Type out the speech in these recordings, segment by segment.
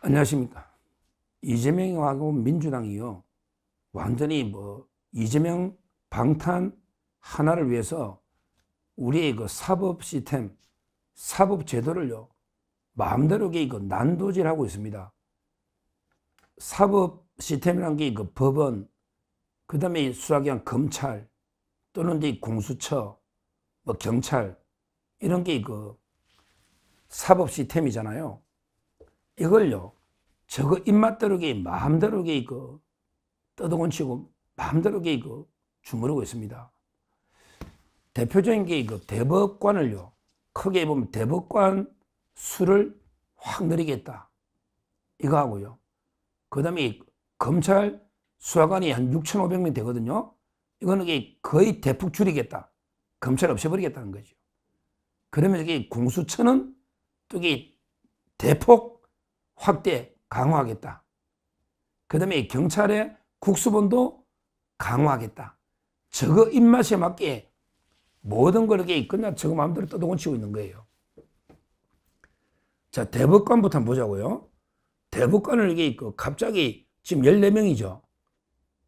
안녕하십니까. 이재명하고 민주당이요, 완전히 이재명 방탄 하나를 위해서 우리의 그 사법 시스템, 사법 제도를요, 마음대로 난도질하고 있습니다. 사법 시스템이란 게 그 법원, 그 다음에 수사기관 검찰, 또는 이제 공수처, 경찰, 이런 게 그 사법 시스템이잖아요. 이걸요, 저거 입맛대로 마음대로 떠들곤치고 마음대로 주무르고 있습니다. 대표적인 게 대법관을요, 크게 보면 대법관 수를 확 늘리겠다, 이거 하고요. 그 다음에 검찰 수사관이 한 6,500명 되거든요. 이거는 거의 대폭 줄이겠다, 검찰 없애버리겠다는 거죠. 그러면 공수처는 또 대폭 확대 강화하겠다. 그 다음에 경찰의 국수본도 강화하겠다. 저거 입맛에 맞게 모든 걸 그냥 저거 마음대로 떠들곤치고 있는 거예요. 자, 대법관부터 한번 보자고요. 대법관을 갑자기 지금 14명이죠.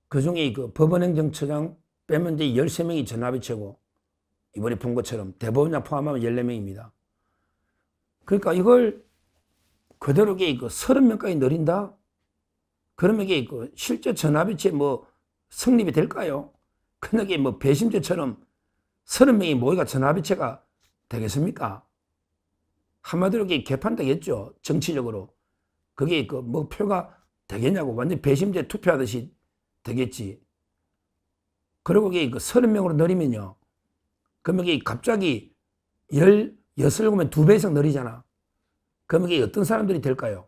그 중에 법원행정처장 빼면 이제 13명이 전합의체고, 이번에 본 것처럼 대법원장 포함하면 14명입니다. 그러니까 이걸 그대로 30명까지 늘린다? 그러면 실제 전합의체 성립이 될까요? 근데 배심제처럼 30명이 모이가 전합의체가 되겠습니까? 한마디로 개판되겠죠, 정치적으로. 그게 표가 되겠냐고, 완전 배심제 투표하듯이 되겠지. 그리고 30명으로 늘리면요, 그러면 갑자기 16명 2배 이상 늘리잖아. 그러면 어떤 사람들이 될까요?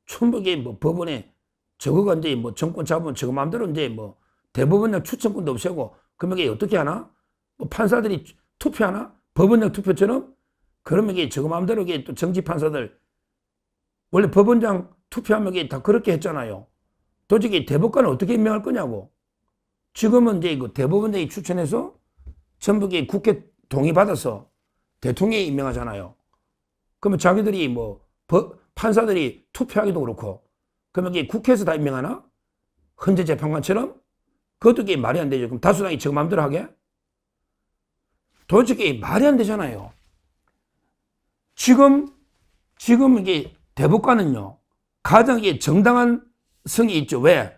충분히 법원에 저거가 이제 정권 잡으면 저거 마음대로 이제 대법원장 추천권도 없애고, 그러면 어떻게 하나? 판사들이 투표하나? 법원장 투표처럼? 그러면 저거 마음대로 또 정치 판사들, 원래 법원장 투표하면 다 그렇게 했잖아요. 도대체 대법관을 어떻게 임명할 거냐고. 지금은 이제 대법원장이 추천해서 전부 국회 동의받아서 대통령이 임명하잖아요. 그러면 자기들이 판사들이 투표하기도 그렇고, 그러면 국회에서 다 임명하나? 헌재 재판관처럼? 그것도 말이 안 되죠. 그럼 다수당이 저 마음대로 하게? 도대체 말이 안 되잖아요. 지금 대법관은요, 가장 정당한 성이 있죠. 왜?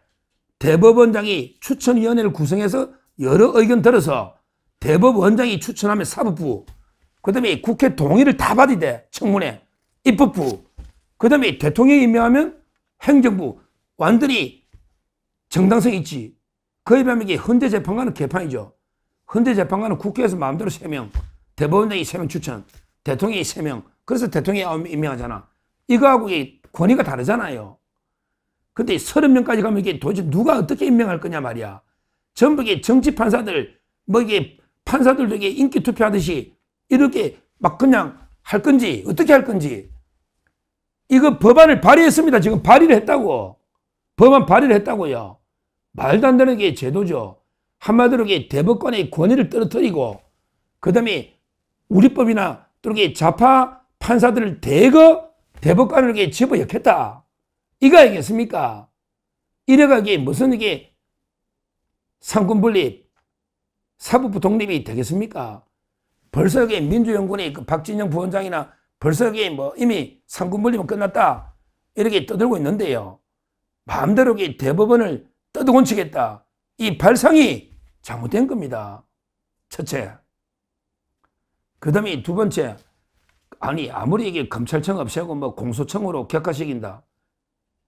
대법원장이 추천위원회를 구성해서 여러 의견 들어서 대법원장이 추천하면 사법부, 그 다음에 국회 동의를 다 받아야 돼, 청문회, 입법부, 그 다음에 대통령이 임명하면 행정부, 완전히 정당성이 있지. 그에 비하면 헌재재판관은 개판이죠. 헌재재판관은 국회에서 마음대로 3명, 대법원장이 3명 추천, 대통령이 3명, 그래서 대통령이 임명하잖아. 이거하고 권위가 다르잖아요. 근데 30명까지 가면 도대체 누가 어떻게 임명할 거냐 말이야. 전부 정치 판사들, 판사들도 인기 투표하듯이 이렇게 그냥 할 건지, 어떻게 할 건지. 이거 법안을 발의했습니다. 지금 발의를 했다고. 법안 발의를 했다고요. 말도 안 되는 게 제도죠. 한마디로 대법관의 권위를 떨어뜨리고, 그 다음에 우리법이나 또는 좌파 판사들을 대거 대법관을 집어넣겠다, 이거 아니겠습니까? 이래가 무슨 상권분립, 사법부 독립이 되겠습니까? 벌써 민주연구원의 박진영 부원장이나 벌써 이미 상권분립은 끝났다, 이렇게 떠들고 있는데요. 마음대로 대법원을 떠들곤치겠다, 이 발상이 잘못된 겁니다. 첫째. 그 다음에 두 번째, 아무리 검찰청 없애고 공소청으로 격화시킨다,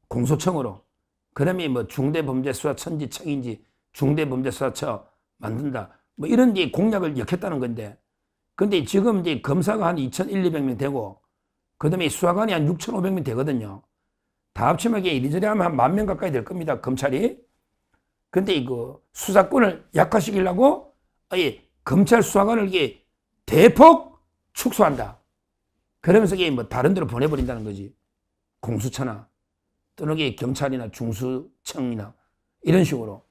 공소청으로, 그러면 중대범죄수사청인지 중대범죄수사처 만든다, 이런 공약을 역했다는 건데, 근데 지금 이제 검사가 한 2,200명 되고, 그 다음에 수사관이 한 6,500명 되거든요. 다 합치면 이리저리 하면 한 10,000명 가까이 될 겁니다, 검찰이. 근데 수사권을 약화시키려고 검찰 수사관을 대폭 축소한다. 그러면서 다른 데로 보내버린다는 거지. 공수처나 또는 경찰이나 중수청이나 이런 식으로.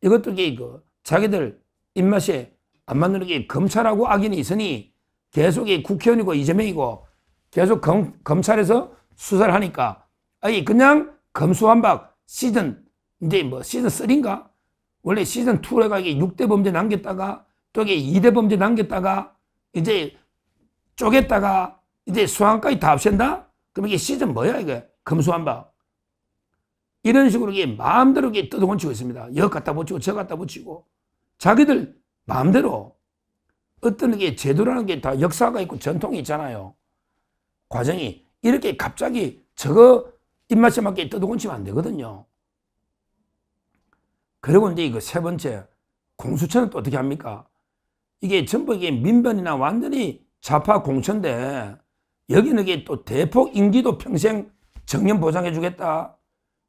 이것도 자기들 입맛에 안 맞는 검찰하고 악인이 있으니 계속 국회의원이고 이재명이고 계속 검찰에서 수사를 하니까 아니 그냥 검수완박 시즌 이제 뭐 시즌 3인가 원래 시즌 2가 이게 6대 범죄 남겼다가 또 이게 2대 범죄 남겼다가 이제 쪼갰다가 이제 수학까지 다 없앤다? 그럼 이게 시즌 뭐야 이게 검수완박 이런 식으로 이게 마음대로 이게 뜯어곤치고 있습니다. 여 갖다 붙이고 저 갖다 붙이고 자기들 마음대로 어떤 게 제도라는 게 다 역사가 있고 전통이 있잖아요. 과정이 이렇게 갑자기 저거 입맛에 맞게 뜯어곤치면 안 되거든요. 그리고 이제 이거 세 번째 공수처는 또 어떻게 합니까? 이게 전부 이게 민변이나 완전히 좌파 공처인데 여기는 이게 또 대폭 임기도 평생 정년 보장해 주겠다.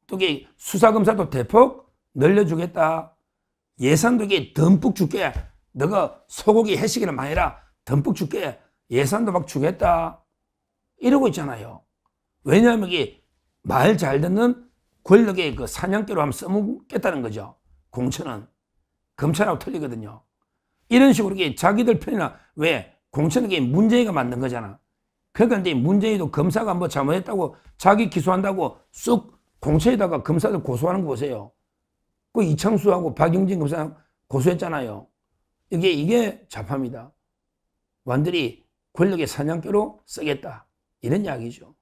또 이게 수사검사도 대폭 늘려주겠다. 예산도 이게 듬뿍 줄게. 너가 소고기 해시기는 많이 해라. 듬뿍 줄게. 예산도 막 주겠다. 이러고 있잖아요. 왜냐하면 이게 말 잘 듣는 권력의 그 사냥개로 한번 써먹겠다는 거죠. 공처는. 검찰하고 틀리거든요. 이런 식으로 이게 자기들 편이나 왜 공처는 이게 문재인가 만든 거잖아. 그러니까 이제 문재인도 검사가 뭐 잘못했다고 자기 기소한다고 쑥 공처에다가 검사들 고소하는 거 보세요. 그 이창수하고 박용진 검사 고소했잖아요. 이게 좌파입니다. 완전히 권력의 사냥개로 쓰겠다. 이런 이야기죠.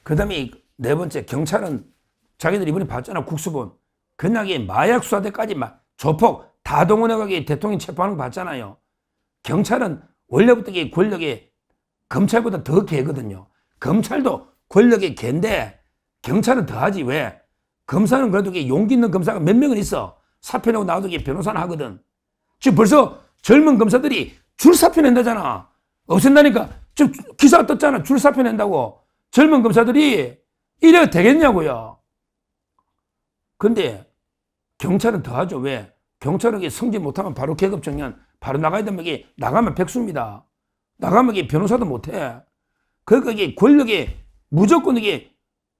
그 다음에 네 번째 경찰은 자기들 이번에 봤잖아. 국수본. 그날에 마약 수사대까지 막 조폭 다 동원해가지고 대통령 체포하는 거 봤잖아요. 경찰은 원래부터 이게 권력의 검찰보다 더 개거든요. 검찰도 권력의 개인데 경찰은 더하지. 왜? 검사는 그래도 이게 용기 있는 검사가 몇 명은 있어. 사표 내고 나와도 이게 변호사는 하거든. 지금 벌써 젊은 검사들이 줄 사표 낸다잖아. 없앤다니까. 지금 기사가 떴잖아. 줄 사표 낸다고. 젊은 검사들이 이래도 되겠냐고요. 근데 경찰은 더하죠. 왜? 경찰은 이게 성질 못하면 바로 계급 정년, 바로 나가야 되면 이게 나가면 백수입니다. 나가면 이게 변호사도 못해. 그러니까 이게 권력에 무조건 이게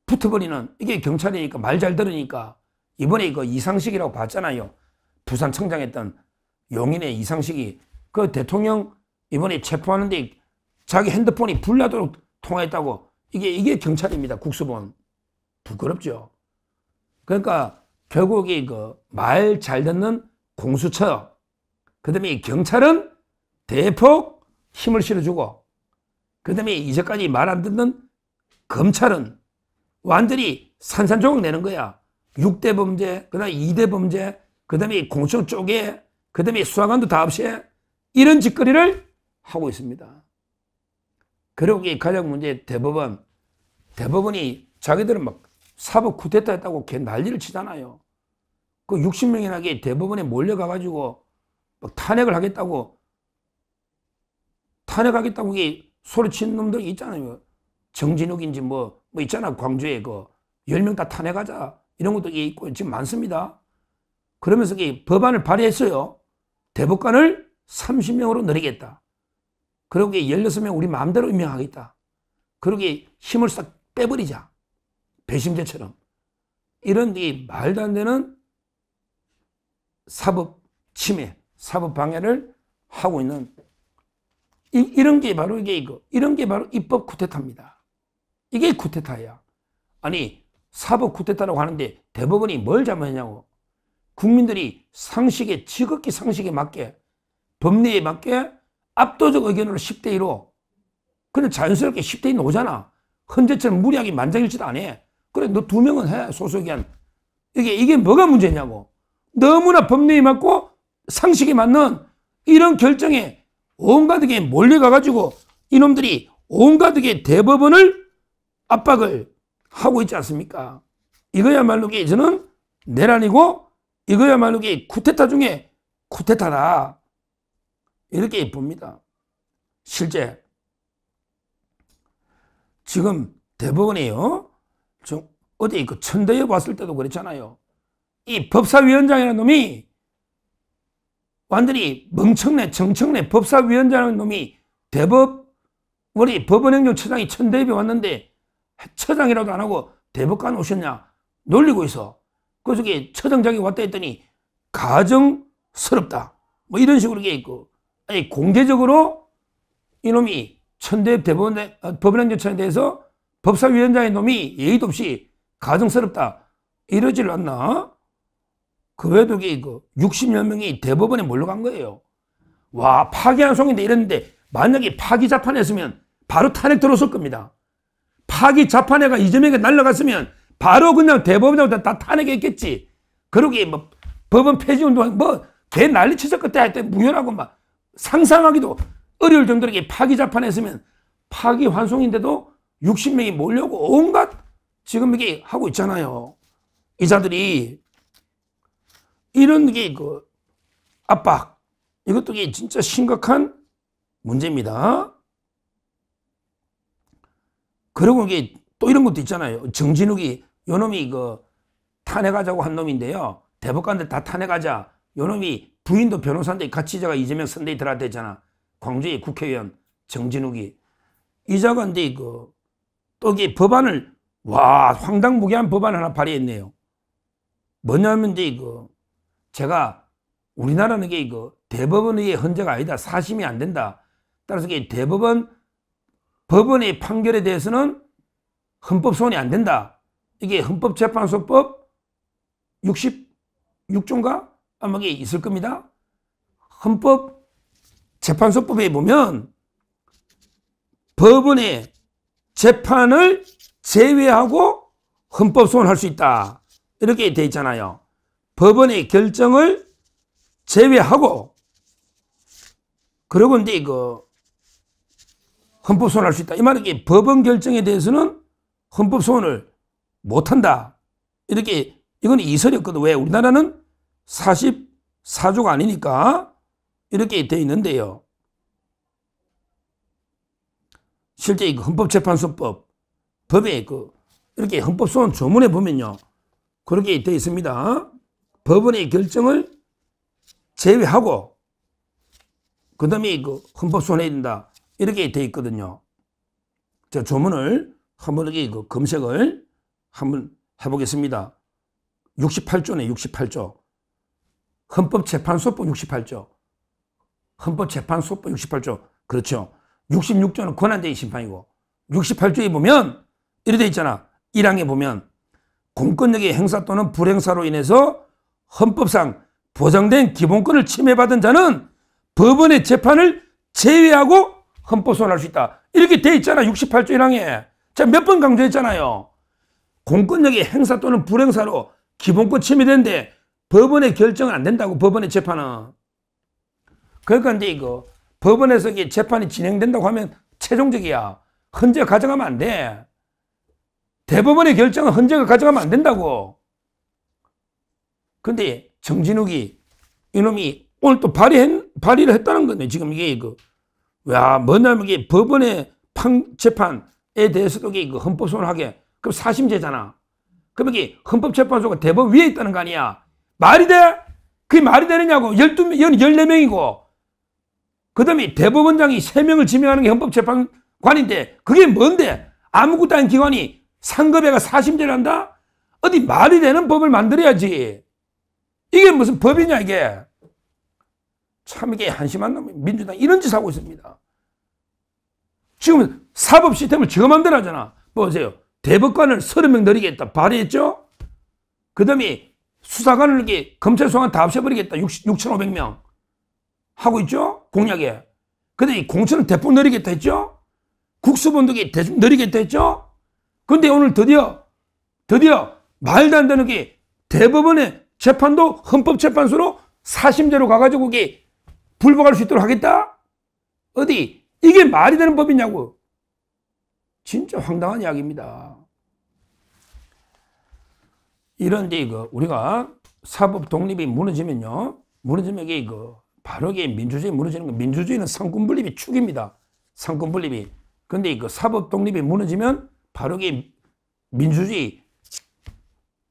붙어버리는 이게 경찰이니까 말 잘 들으니까 이번에 이거 이상식이라고 봤잖아요. 부산청장 했던 용인의 이상식이 그 대통령 이번에 체포하는데 자기 핸드폰이 불나도록 통화했다고 이게 경찰입니다. 국수본. 부끄럽죠. 그러니까 결국 그 말 잘 듣는 공수처 그 다음에 경찰은 대폭 힘을 실어주고 그 다음에 이제까지 말 안 듣는 검찰은 완전히 산산조각 내는 거야. 6대 범죄, 그 다음에 2대 범죄, 그 다음에 공수처 쪽에, 그 다음에 수사관도 다 없이 이런 짓거리를 하고 있습니다. 그리고 이게 가장 문제 대법원이 자기들은 막 사법 쿠데타 했다고 걔 난리를 치잖아요. 그 60명이나 대법원에 몰려가가지고 막 탄핵을 하겠다고 이게 소리치는 놈들이 있잖아요. 정진욱인지 뭐 있잖아. 광주에 그 10명 다 탄핵하자. 이런 것도 있고 지금 많습니다. 그러면서 법안을 발의했어요. 대법관을 30명으로 늘리겠다. 그리고 16명 우리 마음대로 임명하겠다. 그러고 힘을 싹 빼버리자. 배심제처럼. 이런 말도 안 되는 사법 침해, 사법 방해를 하고 있는 이런 게 바로 이런 게 바로 입법 쿠데타입니다. 이게 쿠데타야. 아니 사법 쿠데타라고 하는데 대법원이 뭘 잘못했냐고. 국민들이 상식에 지극히 상식에 맞게 법리에 맞게 압도적 의견으로 10대 1로 그냥 자연스럽게 10대 1 오잖아. 헌재처럼 무리하게 만장일치도 안 해. 그래 너 2명은 해. 소수의견. 이게 뭐가 문제냐고. 너무나 법리에 맞고 상식에 맞는 이런 결정에 온가득에 몰려가가지고 이놈들이 온가득의 대법원을 압박을 하고 있지 않습니까? 이거야말로 저는 내란이고 이거야말로 쿠데타 중에 쿠데타다. 이렇게 봅니다. 실제 지금 대법원이요. 어제 그 천대에 왔을 때도 그랬잖아요. 이 법사위원장이라는 놈이 완전히 멍청내 정청내 법사위원장이라는 놈이 우리 법원행정처장이 천대협에 왔는데 처장이라도 안 하고 대법관 오셨냐 놀리고 있어. 그래서 처장장이 왔다 했더니 가정스럽다. 뭐 이런 식으로 있고 공개적으로 이놈이 천대협 법원행정처장에 대해서 법사위원장의 놈이 예의도 없이 가증스럽다 이러질 않나? 그 외에도 그 60여 명이 대법원에 몰려간 거예요. 와, 파기환송인데 이랬는데 만약에 파기 자판했으면 바로 탄핵 들어왔을 겁니다. 파기 자판회가 이재명에게 날라갔으면 바로 그냥 대법원장부터 다 탄핵했겠지. 그러기에 뭐 법원 폐지운동 뭐 개 난리 치서 그때 할 때 무효라고 막 상상하기도 어려울 정도로 파기 자판했으면 파기 환송인데도 60명이 몰려고 온갖 지금 이게 하고 있잖아요. 이자들이 이런 게 그 압박 이것도 이게 진짜 심각한 문제입니다. 그리고 이게 또 이런 것도 있잖아요. 정진욱이 요 놈이 그 탄핵하자고 한 놈인데요. 대법관들 다 탄핵하자. 요 놈이 부인도 변호사인데 같이 자가 이재명 선대위 들어갔댔잖아. 광주의 국회의원 정진욱이 이자가 근데 그 또 이게 법안을 와 황당무계한 법안 하나 발의했네요. 뭐냐면 이제 그 제가 우리나라는 이게 그 대법원의 헌재가 아니다. 사심이 안 된다. 따라서 이게 대법원 법원의 판결에 대해서는 헌법소원이 안 된다. 이게 헌법재판소법 66조인가? 아마 이게 있을 겁니다. 헌법재판소법에 보면 법원의 재판을 제외하고 헌법소원할 수 있다. 이렇게 돼 있잖아요. 법원의 결정을 제외하고 그러고 이제 그 헌법소원할 수 있다. 이 말은 이게 법원 결정에 대해서는 헌법소원을 못한다. 이렇게 이건 이설이었거든. 왜? 우리나라는 44조가 아니니까 이렇게 돼 있는데요. 실제 이 헌법재판소법 법에 그 이렇게 헌법소원 조문에 보면요. 그렇게 돼 있습니다. 법원의 결정을 제외하고 그 다음에 그 헌법소원해야 된다. 이렇게 돼 있거든요. 자, 조문을 한번 이렇게 그 검색을 한번 해보겠습니다. 68조네, 68조. 헌법재판소법 68조. 헌법재판소법 68조. 그렇죠. 66조는 권한대행 심판이고 68조에 보면 이렇게 돼 있잖아. 1항에 보면 공권력의 행사 또는 불행사로 인해서 헌법상 보장된 기본권을 침해받은 자는 법원의 재판을 제외하고 헌법소원할 수 있다. 이렇게 돼 있잖아. 68조 1항에. 제가 몇 번 강조했잖아요. 공권력의 행사 또는 불행사로 기본권 침해되는데 법원의 결정은 안 된다고. 법원의 재판은. 그러니까 이제 이거 법원에서 이게 재판이 진행된다고 하면 최종적이야. 헌재가 가져가면 안 돼. 대법원의 결정은 헌재가 가져가면 안 된다고. 근데 정진욱이 이놈이 오늘 또 발의를 했다는 거네. 지금 이게 그, 야, 뭐냐면 이게 법원의 재판에 대해서도 이게 그 헌법소원을 하게. 그럼 사심제잖아. 그럼 이게 헌법재판소가 대법원 위에 있다는 거 아니야. 말이 돼? 그게 말이 되느냐고. 14명이고. 그 다음에 대법원장이 3명을 지명하는 게 헌법재판관인데 그게 뭔데? 아무것도 아닌 기관이 상급에가 사심제를 한다? 어디 말이 되는 법을 만들어야지. 이게 무슨 법이냐 이게. 참 이게 한심한 놈이 민주당 이런 짓 하고 있습니다. 지금 사법 시스템을 지가 만들어 하잖아. 보세요. 대법관을 30명 늘리겠다. 발의했죠? 그 다음에 수사관을 이렇게 검찰 소관 다 없애버리겠다. 6,500명. 하고 있죠? 공약에. 근데 이 공천을 대폭 늘리겠다 했죠? 국수본득이 대충 늘리겠다 했죠? 근데 오늘 드디어 말도 안 되는 게 대법원의 재판도 헌법재판소로 사심제로 가가지고 이게 불복할 수 있도록 하겠다? 어디? 이게 말이 되는 법이냐고. 진짜 황당한 이야기입니다. 이런 이제 그 우리가 사법 독립이 무너지면요. 무너지면 이게 그 바로 이게 민주주의 무너지는 거. 민주주의는 상권분립이 축입니다. 상권분립이. 근데 그 사법 독립이 무너지면 바로 이게 민주주의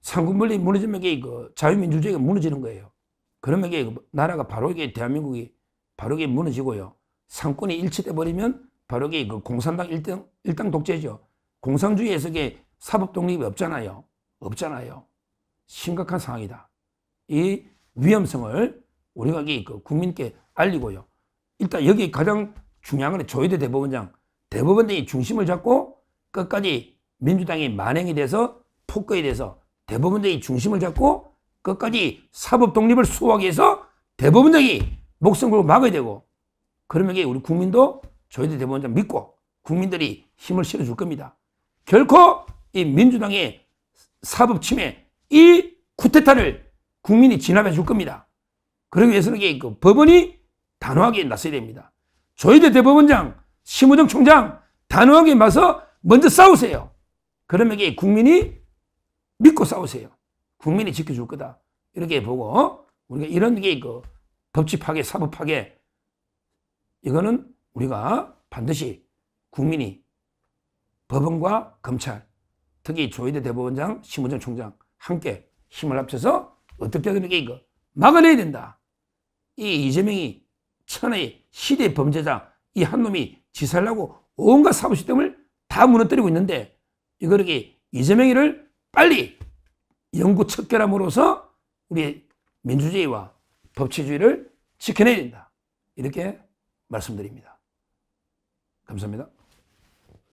상권분립이 무너지면 이게 그 자유민주주의가 무너지는 거예요. 그러면 이게 나라가 바로 이게 대한민국이 바로 이게 무너지고요. 상권이 일치돼 버리면 바로 이게 그 공산당 일당 독재죠. 공산주의에서 이게 사법 독립이 없잖아요. 없잖아요. 심각한 상황이다. 이 위험성을 우리가 그 국민께 알리고요. 일단 여기 가장 중요한 건 조희대 대법원장. 대법원장이 중심을 잡고 끝까지 민주당이 만행이 돼서 폭거에 대해서 대법원장이 중심을 잡고 끝까지 사법 독립을 수호하기 위해서 대법원장이 목숨 걸고 막아야 되고, 그러면 우리 국민도 조희대 대법원장 믿고 국민들이 힘을 실어줄 겁니다. 결코 이 민주당의 사법 침해, 이 쿠데타를 국민이 진압해 줄 겁니다. 그러기 위해서는 그 법원이 단호하게 나서야 됩니다. 조희대 대법원장, 심우정 총장 단호하게 맞서 먼저 싸우세요. 그러면 국민이 믿고 싸우세요. 국민이 지켜줄 거다. 이렇게 보고 우리가 이런 그 법치 파괴, 사법 파괴, 이거는 우리가 반드시 국민이 법원과 검찰, 특히 조희대 대법원장, 심우정 총장 함께 힘을 합쳐서 어떻게든 이거 막아내야 된다. 이 이재명이 천하의 시대 범죄자, 이 한 놈이 지살라고 온갖 사법 시스템을 다 무너뜨리고 있는데, 이걸 이재명이를 빨리 영구 척결함으로써 우리 민주주의와 법치주의를 지켜내야 된다. 이렇게 말씀드립니다. 감사합니다.